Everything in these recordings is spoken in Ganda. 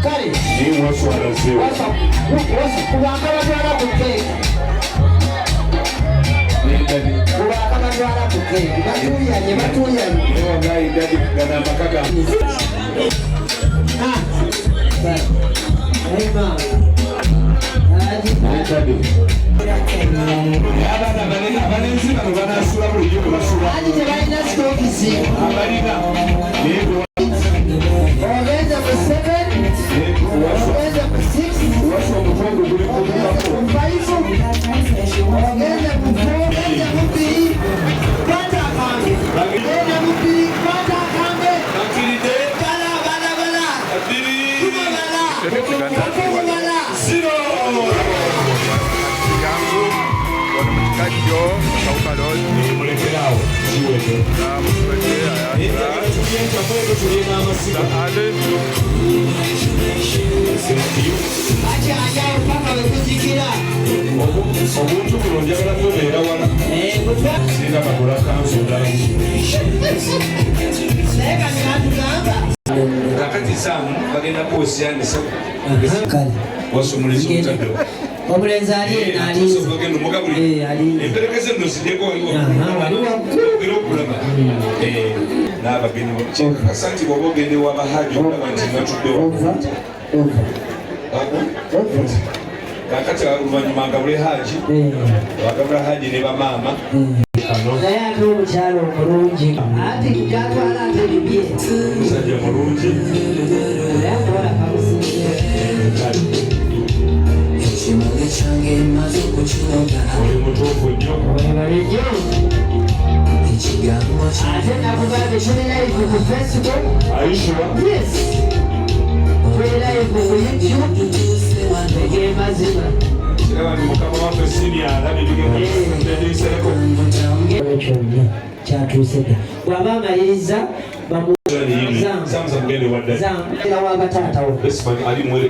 Kale. Ni wasu wanaziwa. Wasu kubanga batwala ku keeki. Kubanga batwala ku keeki. Batuuyanye. Ewa nayi dadi gana makaga. Hey ma. Dadi. Abanenzi bano banasula bulijjo ku basula. Ati tebalina sitokisi. Abalina. Ogenda ku 7. Ogenda ku 6. Wasu omutongo guli ku bako. Ogenda ku 4. Ogenda ku 2. Kwata akambe. Ogenda ku 2. Kwata akambe. Bakiride. Bala. Abiri. Kuma bala. Zero. Sibyangu, wano mu Kikajjo, Nakawuka lodge. Mulekerawo. Kiwete. Musubedde ayatula. Ale. Ati ajayo paka wekuzikira. Obuntu buno njagala kubeera wala. Sirina magula kanzu ddala. Naye kati natugamba. Kakati saamu bagenda kwosyanisa. Kale. Wasomuleza omutadde. Omulenzi Ogenda omugabulira. Emperekeze nno ziddeko waliwo. Ogera okulaba. N'abagenyi kikakasa nti bw'oba ogenda ew'abahaji olaba nti batudde kakati oluvannyuma ngabule haji bagabula haji ne bamaama naye ate omukyalo omulungi ati gyatwala ate bibye musajja mulungi yakola kamusinga oli mutuufu nnyo webalijjo ate nakugambye tuli live ku Facebook. ayishuwa Yes. Tuli live ku YouTube. Egere mazima. kiraba ni mukama waffe siniya alabye bigenda Kyonna kyatuusedde bw'aba amaliriza samuza mugende wadda zamira w'abataatawo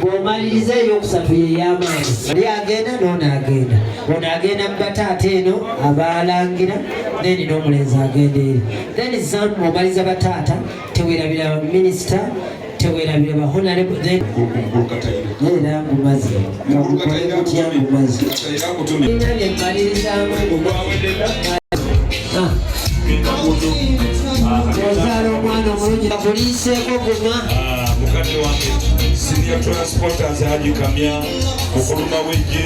bw'omaliriza eyokusatu yey'amaanyi ali agenda n'onaagenda onaagenda mu bataata eno abaalangira then n'omulenzi agenda eri then zamu omaliza bataata teweerabira minisita teweerabira bahonorable then era ngumazi kakutya ngumazi ina byemmalirizamu ozaala omwana omulungi akuliiseeko guma mukadde wange senior transporters agikamya okuluma wejje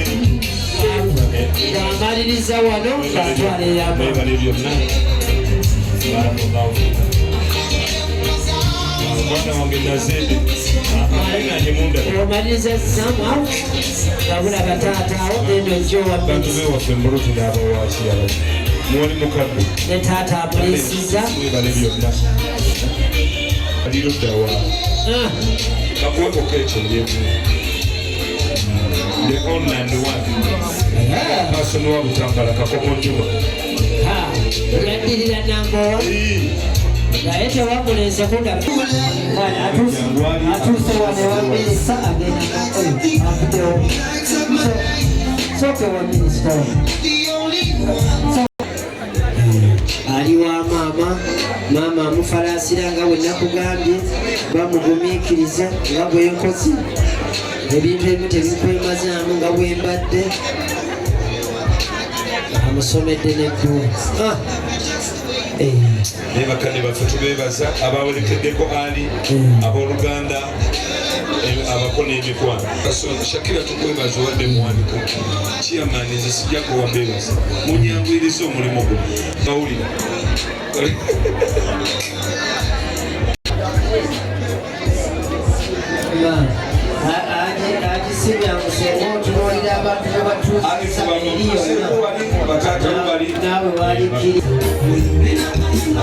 ng'amaliriza wano atwala eyama ebale byonna omwana wange nazede nanyemunda omaliriza samu gabula bataataawo eno ejjowa bantu bewaffe mbulutira abawakiyala mwoli mukadde ne taata amuliisiza ebale byonna aliruddawa kakuwekoko ekyo lyemu the on and one person wa butambala kakomonjuma yaddirira nangowa naye tewamuleze kuda atuuse wane wa minisita agenda afudewo soke wa minisita ali wa maama amufalaasira nga bwenakugambye bamugumiikiriza nga bwenkozi ebintu ebimu tebikwemazaamu nga bwembadde amusomedde nedduwa nebakane baffe tubebaza abawerekeddeko ali abooluganda abako n'emikwano shakira tukwebaza wadde muwandiku chairman nze sijjako wabebaza munyanguyiriza omulimu guno mawulire Sibyangu senga otunuulira abantu bebatuusa naawe walikiri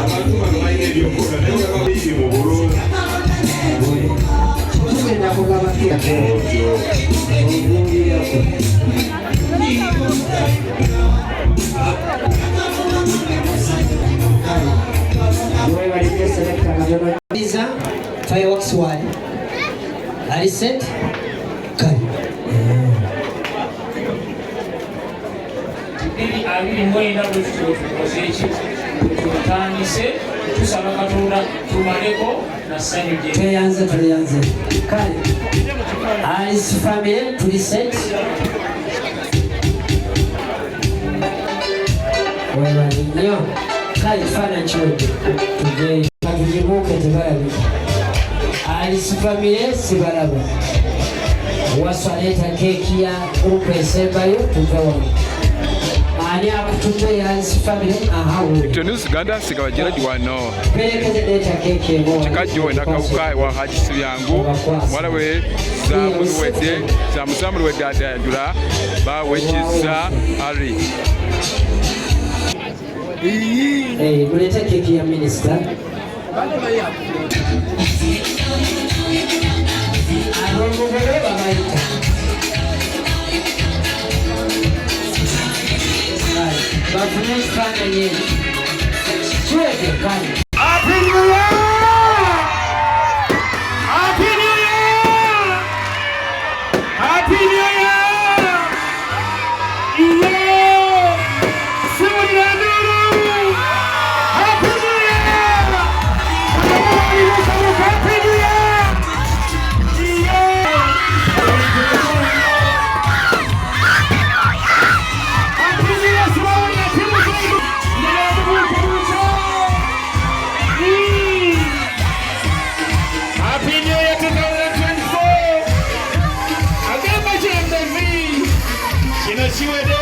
abantu bano balina ebyokola naye ababiiri mu bulungi tugenda kugabakira fireworks wali ali set kali abiri mwenda bwekityo tukoze ekyo tutandise tusaba Katonda tumaleko na ssanyu gye. Tweyanze. Kale, Alice family tuli set. Webali nnyo. Kale ekifaananyi kiwedde. Tugeyo. Katugibuuke tebalabika. Alice family sibalaba. Waswa leeta keeki ya grupu esembayo tuve wano. Ani akutume ya Alice family ahawe. Victor Uganda sigabagira wano. Perekeze leeta keeki ebo. Kikajjo Nakawuka wa Hajj Sibyangu. Mwala we Zamuzamu Lw'E Adayandula bawekiza Ali. Mulete keeki ya minisita. Abongobole babayita. Bafune ekifaananyi ekyo. Kiwete kale. Happy New Year! Happy New Year! Happy New Year! Yeah! Siwulira nduru! Happy New Year! Happy New Year! Yeah! Happy New Year! Siwulira nduru! Happy New Year 2024! Agamba kyembazi kino kiwede.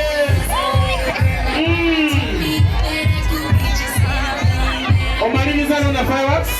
Omaliriza na fireworks?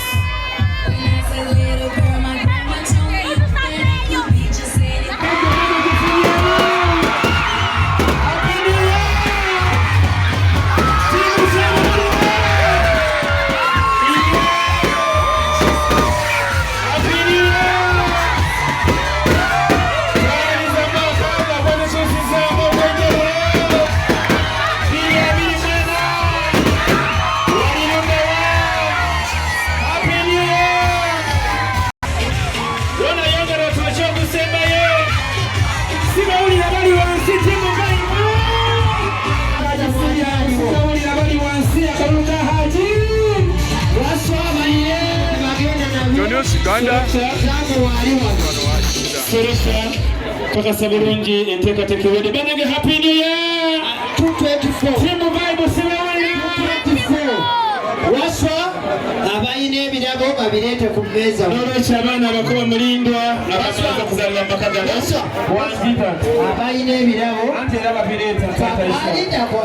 Uganda Pakasa bulungi enteekateeka ewedde. Banange Happy New Year 224. Timu Bible Sibyangu 224. Waswa abayina ebirabo babireete ku mmeeza. N'olwekyo abaana abakuba mulindwa abasobola kuzaalira amaka gano. Abayina ebirabo anti era babireeta alindako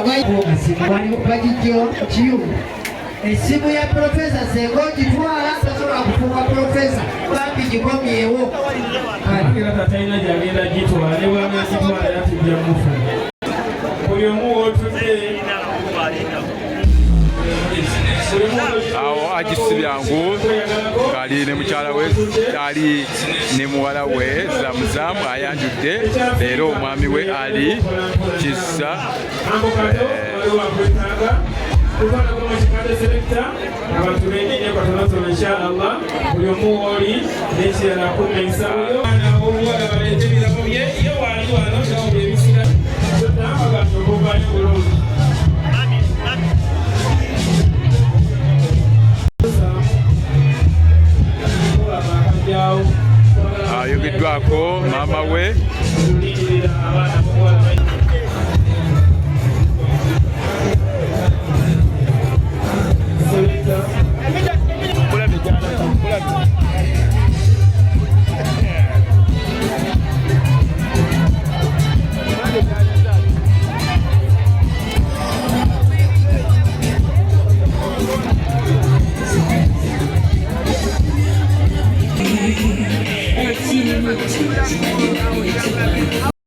bagijjo kiyungu. Esimu ya Profesa Sengo ogitwala tasobola kufuuka Profesa bambi gikomyewo. Era tatalina gyagenda gitwale bwami agitwala era tujja mufu. Buli omu wootudde awo Hajj Sibyangu ali ne mukyala we ali ne muwala we Zamuzamu ayanjudde leero omwami we ali kissa Kutana kwa mchikade selekta Abatumeni kwa tonato inshallah Buli omu oli Neshi ya nakume isawo Ana obuwa na walete bila mwe Ye wali wano Shao bebisina Kutana waga Shokoba yukulozi ayogeddwako mama we